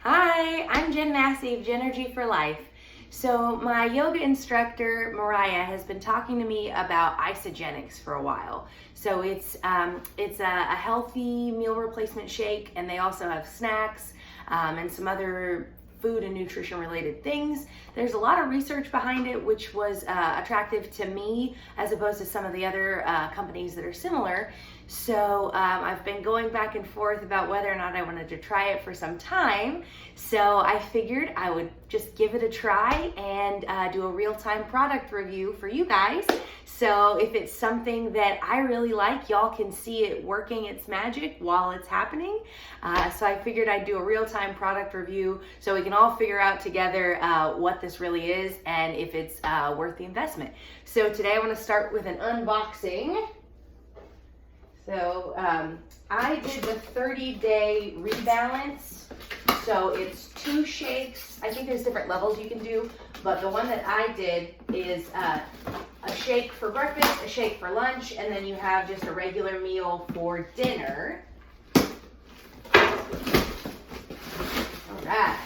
Hi, I'm Jen Massey of Genergy for Life. So my yoga instructor, Mariah, has been talking to me about Isagenix for a while. So it's a healthy meal replacement shake, and they also have snacks and some other food and nutrition related things. There's a lot of research behind it, which was attractive to me as opposed to some of the other companies that are similar. So I've been going back and forth about whether or not I wanted to try it for some time. So I figured I would just give it a try and do a real-time product review for you guys. So if it's something that I really like, y'all can see it working its magic while it's happening. So I figured I'd do a real-time product review so we can all figure out together what this really is and if it's worth the investment. So today I want to start with an unboxing. So I did the 30-day rebalance. So it's 2 shakes. I think there's different levels you can do, but the one that I did is a shake for breakfast, a shake for lunch, and then you have just a regular meal for dinner. All right.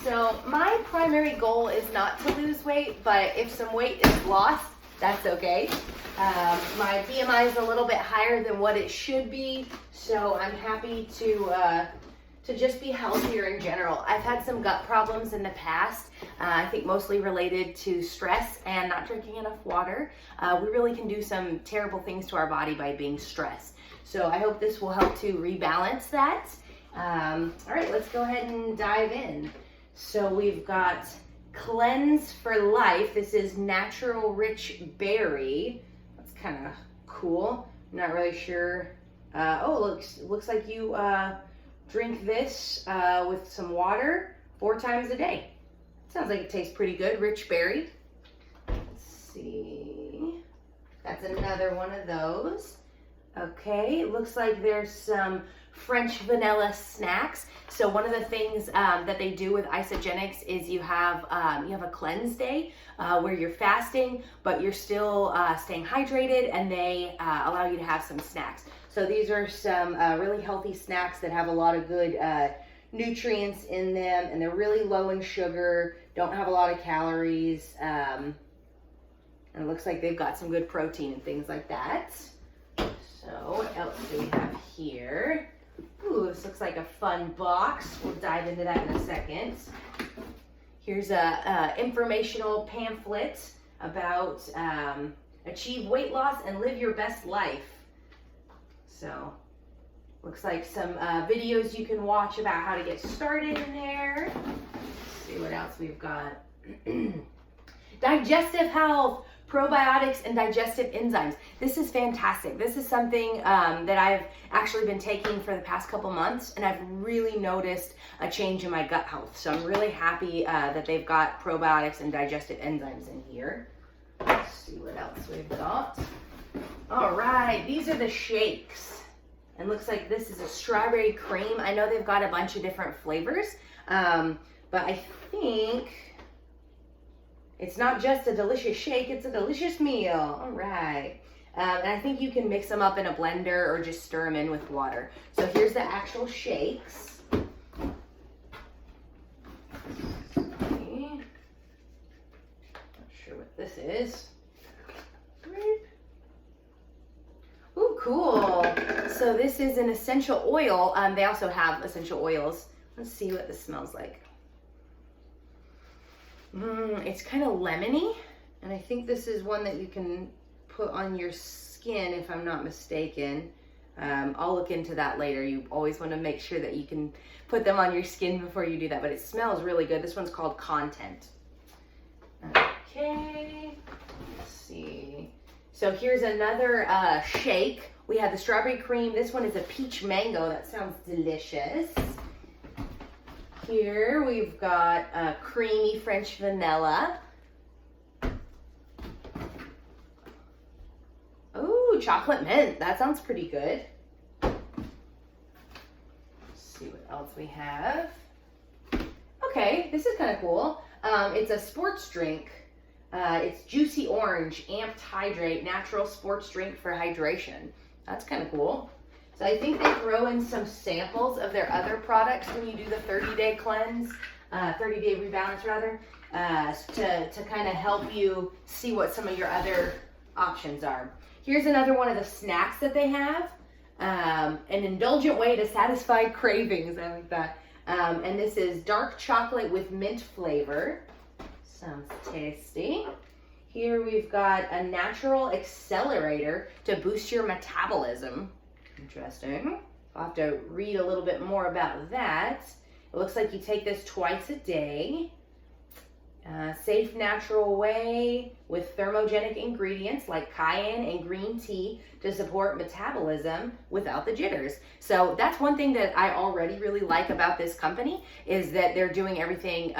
So my primary goal is not to lose weight, but if some weight is lost, that's okay. My BMI is a little bit higher than what it should be, so I'm happy to just be healthier in general. I've had some gut problems in the past, I think mostly related to stress and not drinking enough water. We really can do some terrible things to our body by being stressed. So I hope this will help to rebalance that. All right, let's go ahead and dive in. So we've got Cleanse for Life. This is natural rich berry. That's kind of cool. I'm not really sure. Oh, looks like you drink this with some water 4 times a day. Sounds like it tastes pretty good. Rich berry. Let's see. That's another one of those. Okay, it looks like there's some French vanilla snacks. So one of the things that they do with Isagenix is you have a cleanse day where you're fasting, but you're still staying hydrated, and they allow you to have some snacks. So these are some really healthy snacks that have a lot of good nutrients in them, and they're really low in sugar, don't have a lot of calories, and it looks like they've got some good protein and things like that. So what else do we have here? Ooh, this looks like a fun box. We'll dive into that in a second. Here's a informational pamphlet about achieve weight loss and live your best life. So looks like some videos you can watch about how to get started in there. Let's see what else we've got. Digestive health, probiotics, and digestive enzymes. This is fantastic. This is something that I've actually been taking for the past couple months, and I've really noticed a change in my gut health. So I'm really happy that they've got probiotics and digestive enzymes in here. Let's see what else we've got. All right, these are the shakes. And looks like this is a strawberry cream. I know they've got a bunch of different flavors, but I think it's not just a delicious shake, it's a delicious meal. All right. And I think you can mix them up in a blender or just stir them in with water. So here's the actual shakes. Okay. Not sure what this is. Ooh, cool. So this is an essential oil. They also have essential oils. Let's see what this smells like. It's kind of lemony, and I think this is one that you can put on your skin if I'm not mistaken. I'll look into that later. You always want to make sure that you can put them on your skin before you do that, but it smells really good. This one's called Content. Okay, let's see. So here's another shake. We have the strawberry cream. This one is a peach mango. That sounds delicious. Here we've got a creamy French vanilla. Ooh, chocolate mint. That sounds pretty good. Let's see what else we have. Okay, this is kind of cool. It's a sports drink. It's juicy orange, amped hydrate, natural sports drink for hydration. That's kind of cool. So I think they throw in some samples of their other products when you do the 30-day cleanse, 30-day rebalance rather, to kind of help you see what some of your other options are. Here's another one of the snacks that they have. An indulgent way to satisfy cravings. I like that. And this is dark chocolate with mint flavor. Sounds tasty. Here we've got a natural accelerator to boost your metabolism. Interesting. I'll have to read a little bit more about that. It looks like you take this twice a day. Safe, natural way with thermogenic ingredients like cayenne and green tea to support metabolism without the jitters. So that's one thing that I already really like about this company, is that they're doing everything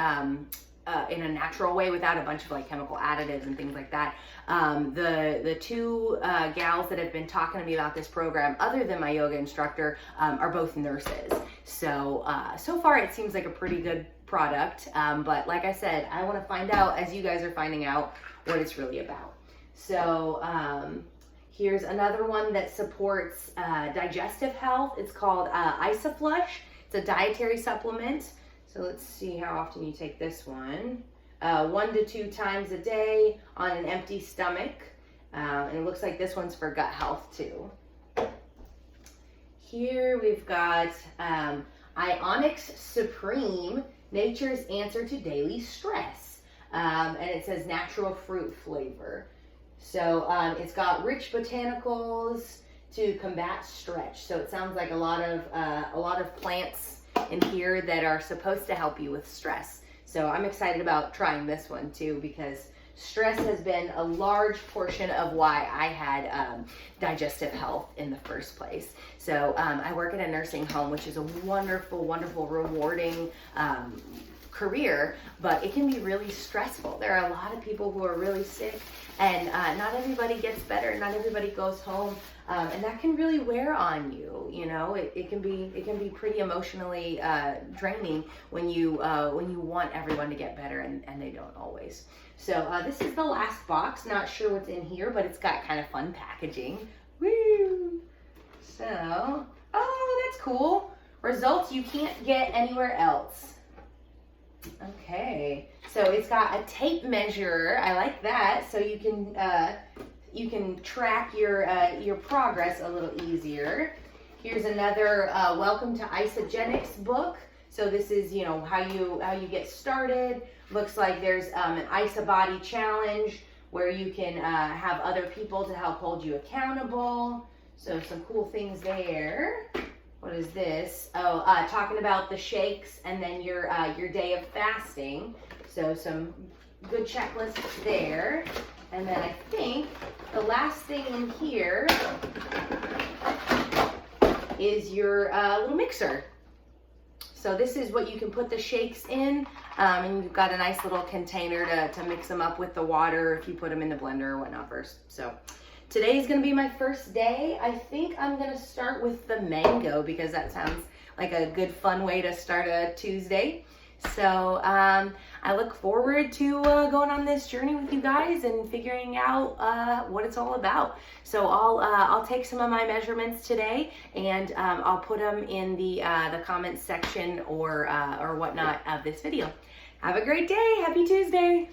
in a natural way without a bunch of like chemical additives and things like that. The two gals that have been talking to me about this program, other than my yoga instructor, are both nurses. So so far it seems like a pretty good product, but like I said, I want to find out, as you guys are finding out, what it's really about. So here's another one that supports digestive health. It's called Isaflush. It's a dietary supplement. So let's see how often you take this one. 1 to 2 times a day on an empty stomach. And it looks like this one's for gut health too. Here we've got Isagenix Supreme, nature's answer to daily stress. And it says natural fruit flavor. So it's got rich botanicals to combat stretch. So it sounds like a lot of plants in here that are supposed to help you with stress. So I'm excited about trying this one too, because stress has been a large portion of why I had digestive health in the first place. So I work at a nursing home, which is a wonderful, wonderful, rewarding career, but it can be really stressful. There are a lot of people who are really sick, and not everybody gets better, not everybody goes home, and that can really wear on you. You know, it can be pretty emotionally draining when you want everyone to get better, and they don't always. So this is the last box. Not sure what's in here, but it's got kind of fun packaging. Woo! So, oh, that's cool. Results you can't get anywhere else. Okay, so it's got a tape measure. I like that, so you can track your progress a little easier. Here's another Welcome to Isagenix book. So this is, you know, how you get started. Looks like there's an Isabody challenge where you can have other people to help hold you accountable. So some cool things there. What is this? Oh, talking about the shakes and then your day of fasting. So some good checklists there. And then I think the last thing in here is your little mixer. So this is what you can put the shakes in, and you've got a nice little container to mix them up with the water if you put them in the blender or whatnot first. So today is going to be my first day. I think I'm going to start with the mango because that sounds like a good fun way to start a Tuesday. So I look forward to going on this journey with you guys and figuring out what it's all about. So I'll take some of my measurements today, and I'll put them in the comments section or whatnot of this video. Have a great day. Happy Tuesday.